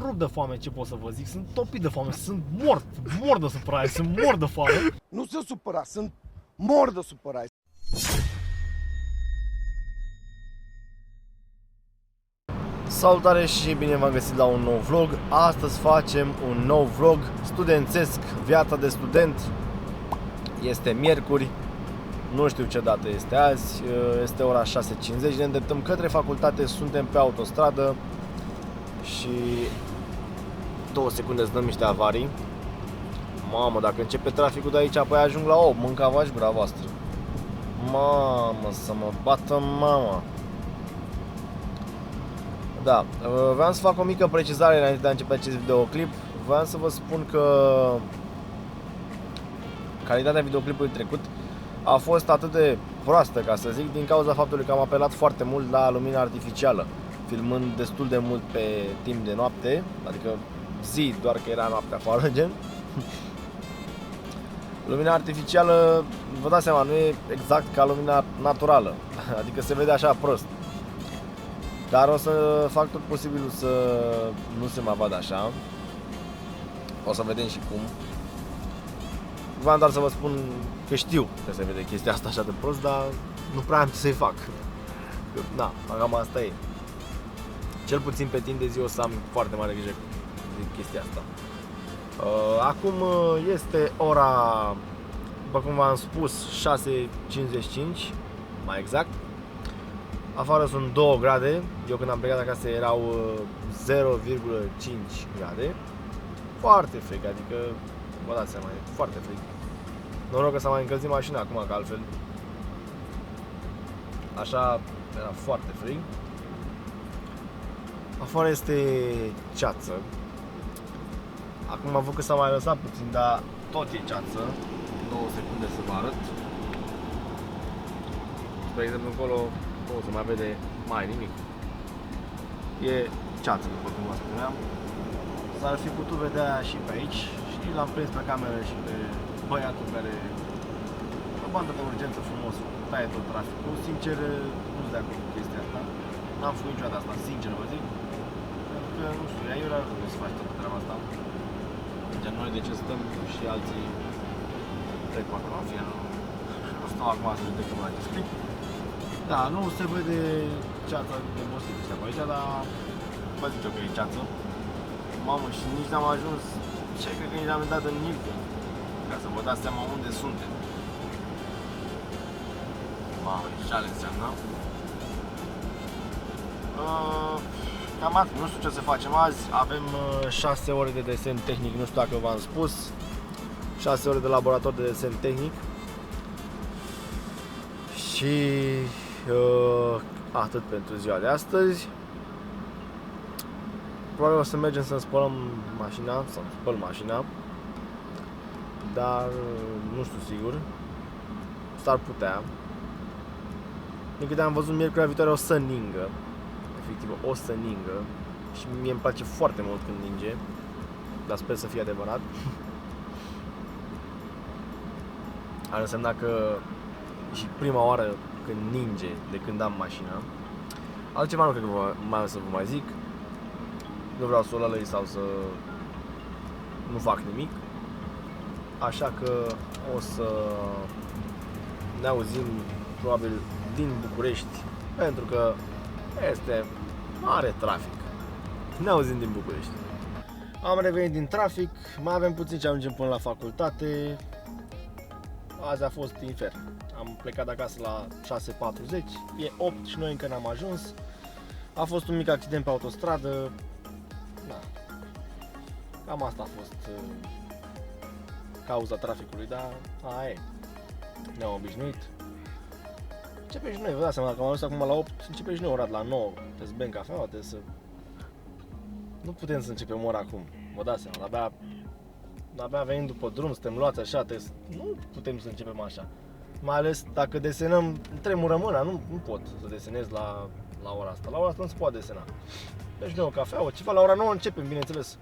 rupt de foame, ce pot să vă zic, sunt topit de foame, sunt mort de supărare, sunt mort de foame. Nu se supăra, sunt mor de supărare. Salutare și bine v-am găsit la un nou vlog. Astăzi facem un nou vlog studențesc, viața de student. Este miercuri, nu știu ce dată este azi, este ora 6:50, ne îndreptăm către facultate, suntem pe autostradă și 2 secunde să dăm niște avarii. Mamă, dacă începe traficul de aici, apoi ajung la 8, mâncava-și gura voastră. Mamă, să mă bată mama. Da, vreau să fac o mică precizare înainte de a începe acest videoclip. Vreau să vă spun că calitatea videoclipului trecut a fost atât de proastă, ca să zic, din cauza faptului că am apelat foarte mult la lumina artificială, filmând destul de mult pe timp de noapte, adică zi, doar că era noapte afară, gen. Lumina artificială, vă dați seama, nu e exact ca lumina naturală, adică se vede așa prost. Dar o să fac tot posibilul să nu se mai vadă așa. O să vedem și cum. Vreau doar să vă spun că știu că se vede chestia asta așa de prost, dar nu prea am ce să-i fac. Da, cam asta e. Cel puțin pe timp de zi o să am foarte mare grijă de chestia asta. Acum este ora, după cum v-am spus, 6:55, mai exact. Afară sunt 2 grade, eu când am plecat acasă erau 0,5 grade. Foarte frig, adică vă dați seama, e foarte frig. Noroc că s-a mai încălzit mașina acum, că altfel așa era foarte frig. Afară este ceață. Acum am văzut că s-a mai lăsat puțin, dar tot e ceață. 2 secunde să vă arăt. Spre exemplu încolo nu se mai vede mai nimic. E ceață, după cum vă spuneam. S-ar fi putut vedea și pe aici. Și l-am prins pe cameră și pe băiatul care, pe bandă de urgență frumos, taie tot traficul. Sincer, nu sunt de acord cu chestia asta. N-am făcut niciodată asta, sincer vă zic. Pentru că, nu știu, ea era rău să faci toată treaba asta. Gen, noi de ce stăm și alții trec pe acolo, în fine, nu stau acum să judecăm la acest clip. Da, nu se vede ceața de bostit ăștia pe aici, dar vă zic eu că e ceață. Mamă, și nici n-am ajuns, ce cred că nici n-am dat în Nilgă, ca să vă dați seama unde suntem. Mamă, ce ale înseamnă. Cam atât, nu știu ce să facem azi, avem 6 ore de desen tehnic, nu știu dacă v-am spus. 6 ore de laborator de desen tehnic. Și atât pentru ziua de astăzi. Probabil o să mergem să spălăm mașina, să spăl mașina, dar nu știu sigur. S-ar putea. Din câte am văzut, miercurea viitoare o să ningă. Efectiv, o să ningă. Și mie îmi place foarte mult când ninge, dar sper să fie adevărat. Ar însemna că e și prima oară când ninge de când am mașina. Altceva nu cred că mai am să vă mai zic. Nu vreau să o lălăi sau să nu fac nimic. Așa că o să ne auzim probabil din București, pentru că este mare trafic. Ne auzim din București. Am revenit din trafic, mai avem puțin ce ajungem până la facultate. Azi a fost infern. Am plecat de acasă la 6:40, e 8 și noi încă n-am ajuns. A fost un mic accident pe autostradă. Da. Cam asta a fost cauza traficului, dar aia e. Ne-am obișnuit. Începe și noi, vă dați seama, dacă am ajuns acum la 8, începe și noi ora la 9. Trebuie să bem cafeaua, trebuie să... Nu putem să începem ora acum, vă dați seama, abia venim după drum, suntem luați așa, nu putem să începem așa. Mai ales dacă desenăm, tremură mâna, nu pot să desenez la ora asta. La ora asta nu se poate desena. Deci noi o cafea, ceva, la ora 9 începem, bineînțeles.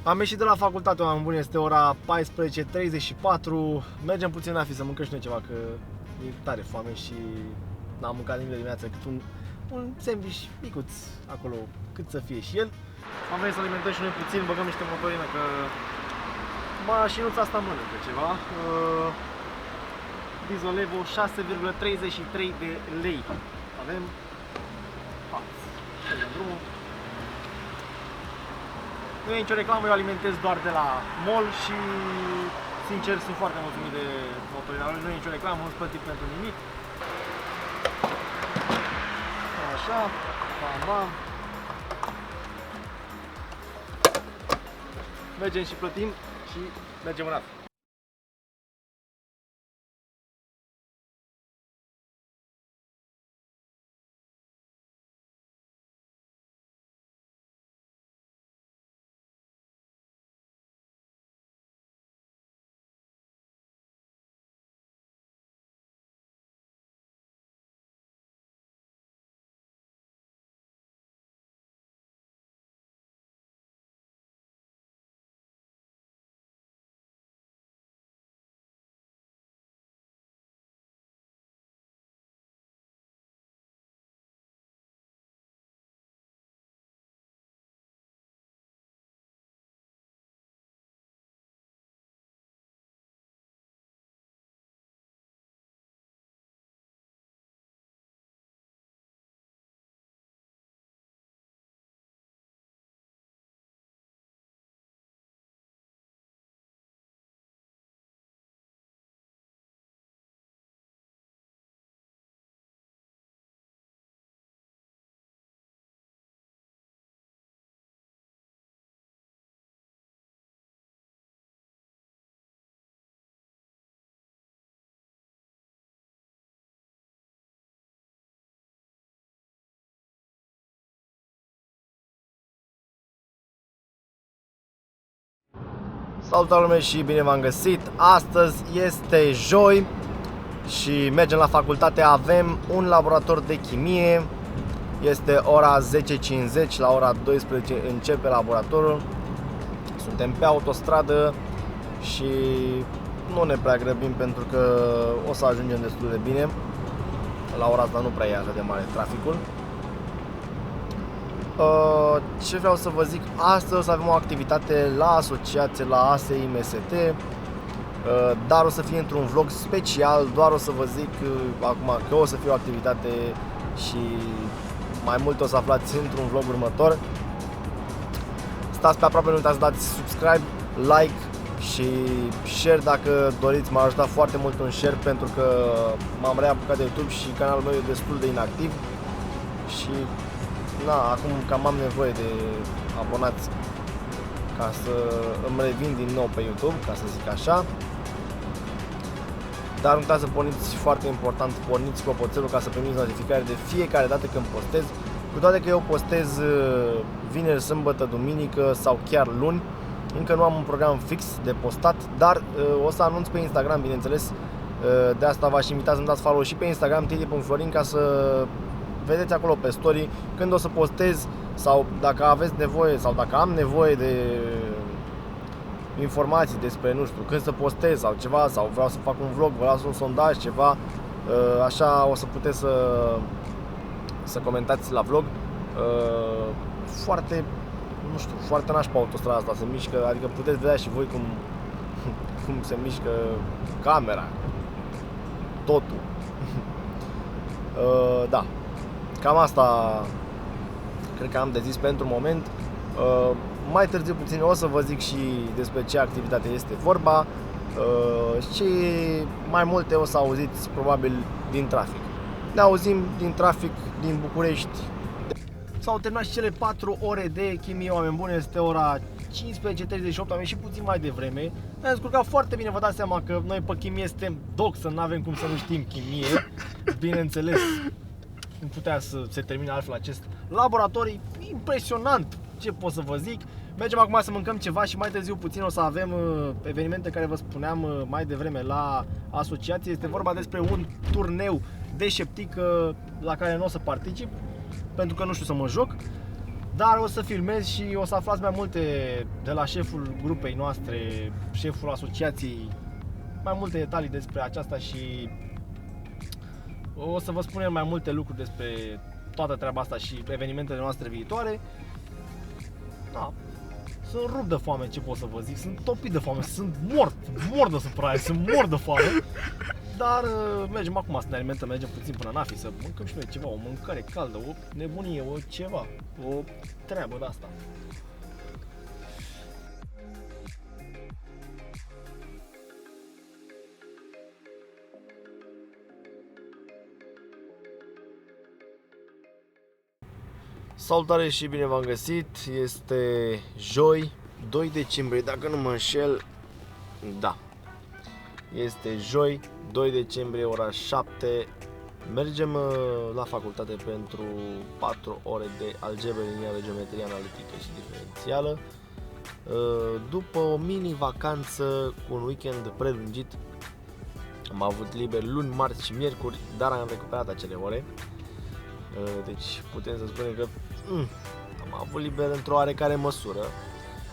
Am ieșit de la facultate, oameni buni, este ora 14:34. Mergem puțin la fi să mâncăm și noi ceva, că e tare foame și n-am mâncat nimic de dimineață, cât un sandwich micuț acolo, cât să fie și el. Am venit să alimentăm și noi puțin, băgăm niște motorină că mașinuța asta mănâncă ceva. Diesel Evo 6,33 de lei. Avem drumul. Nu e nicio reclamă, eu alimentez doar de la mall și sincer sunt foarte mulțumit de motorina. Nu e nicio reclamă, nu-ți plătit pentru nimic. Așa, bam, bam. Mergem și plătim și mergem în alt. Salutare lume și bine v-am găsit! Astăzi este joi și mergem la facultate, avem un laborator de chimie. Este ora 10:50, la ora 12 începe laboratorul. Suntem pe autostradă și nu ne prea grăbim pentru că o să ajungem destul de bine. La ora asta nu prea e așa de mare traficul. Ce vreau să vă zic, astăzi o să avem o activitate la asociație, la ASEI MST, dar o să fie într-un vlog special, doar o să vă zic acum că o să fie o activitate și mai mult o să aflați într-un vlog următor. Stați pe aproape, nu uitați să dați subscribe, like și share dacă doriți, m-a ajutat foarte mult un share pentru că m-am reapucat de YouTube și canalul meu e destul de inactiv și acum cam am nevoie de abonați ca să îmi revin din nou pe YouTube, ca să zic așa. Dar nu uitați să porniți, foarte important, porniți clopoțelul ca să primiți notificare de fiecare dată când postez. Cu toate că eu postez vineri, sâmbătă, duminică sau chiar luni. Încă nu am un program fix de postat, dar o să anunț pe Instagram, bineînțeles. De asta v-aș invita să-mi dați follow și pe Instagram, titi.florin, ca să vedeți acolo pe story când o să postez sau dacă aveți nevoie sau dacă am nevoie de informații despre, nu știu, când să postez sau ceva, sau vreau să fac un vlog, vreau să un sondaj, ceva, așa o să puteți să comentați la vlog. Foarte, nu știu, foarte nașpa autostrada asta se mișcă, adică puteți vedea și voi cum se mișcă camera, totul. Da. Cam asta cred că am de zis pentru moment. Mai târziu puțin o să vă zic și despre ce activitate este vorba și mai multe o să auziți probabil din trafic. Ne auzim din trafic din București. S-au terminat și cele 4 ore de chimie, oameni buni, este ora 15:38, am ieșit puțin mai devreme. Ne-am descurcat foarte bine, vă dați seama că noi pe chimie suntem doxă, nu avem cum să nu știm chimie. Bineînțeles, nu putea să se termine altfel acest laborator, impresionant, ce pot să vă zic. Mergem acum să mâncăm ceva și mai târziu puțin o să avem evenimente care vă spuneam mai devreme la asociație. Este vorba despre un turneu de șeptică la care nu o să particip, pentru că nu știu să mă joc, dar o să filmez și o să aflați mai multe de la șeful grupei noastre, șeful asociației, mai multe detalii despre aceasta și o să vă spunem mai multe lucruri despre toată treaba asta și evenimentele noastre viitoare. da, sunt rupt de foame, ce pot să vă zic, sunt topit de foame, sunt mort de surprise, sunt mort de foame. Dar mergem acum să ne alimentăm, mergem puțin până în Afi să mâncăm și noi ceva, o mâncare caldă, o nebunie, o ceva, o treabă de asta. Salutare și bine v-am găsit, este joi, 2 decembrie, dacă nu mă înșel, da, este joi, 2 decembrie, ora 7, mergem la facultate pentru 4 ore de algebră liniară, geometrie analitică și diferențială, după o mini-vacanță cu un weekend prelungit. Am avut liber luni, marți și miercuri, dar am recuperat acele ore. Deci putem să spunem că am avut liber într-o oarecare măsură,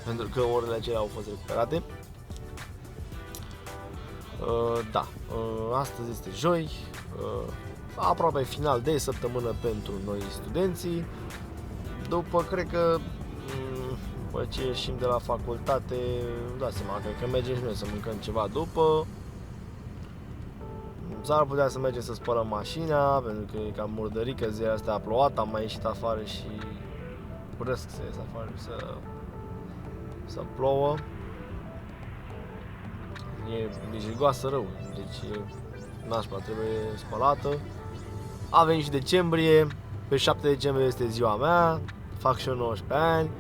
pentru că orele acelea au fost recuperate. Da, astăzi este joi, aproape final de săptămână pentru noi studenții. După, cred că, după ce ieșim de la facultate, dați seama, cred că mergem și noi să mâncăm ceva după. S-ar putea să mergem să spălăm mașina, pentru că e cam murdărică, zilele astea a plouat, am mai ieșit afară și urăsc să ies afară să plouă. E jigoasă rău, deci e nașpa, trebuie spălată. A venit și decembrie, pe 7 decembrie este ziua mea, fac și eu 19 ani.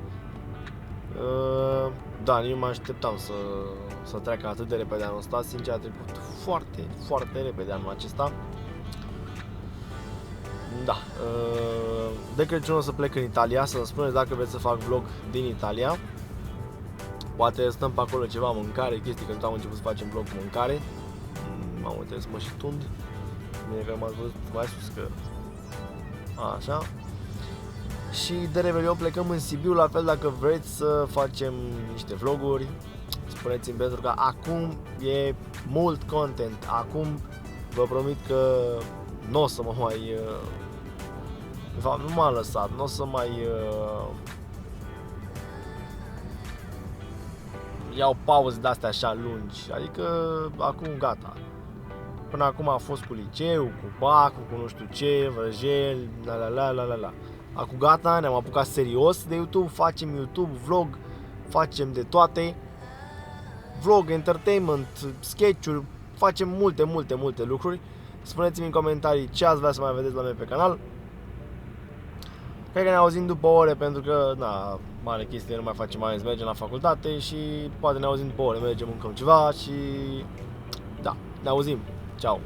Da, nici nu mă așteptam să treacă atât de repede anul ăsta, sincer a trecut foarte repede anul acesta. Da, de Crăciun o să plec în Italia, să-mi spuneți dacă vreți să fac vlog din Italia. Poate stăm pe acolo ceva, mâncare, chestii, că nu am început să facem vlog cu mâncare. Mamă, trebuie să mă și tund. Bine că m-ați văzut mai sus, că așa. Și de Revelion plecăm în Sibiu, la fel dacă vreți să facem niște vloguri, spuneți-mi, pentru că acum e mult content, acum vă promit că nu o să mă mai, de fapt nu m-am lăsat, nu o să mai iau pauze de-astea așa lungi, adică acum gata. Până acum a fost cu liceu, cu bacul, cu nu știu ce, vrăjeli, la. Acum gata, ne-am apucat serios de YouTube, facem YouTube, vlog, facem de toate. Vlog, entertainment, sketch-uri, facem multe lucruri. Spuneți-mi în comentarii ce ați vrea să mai vedeți la mine pe canal. Cred că ne auzim după ore, pentru că, na, mare chestie, nu mai facem mai să mergem la facultate și poate ne auzim după ore, mergem, mâncăm ceva și da, ne auzim. Ciao.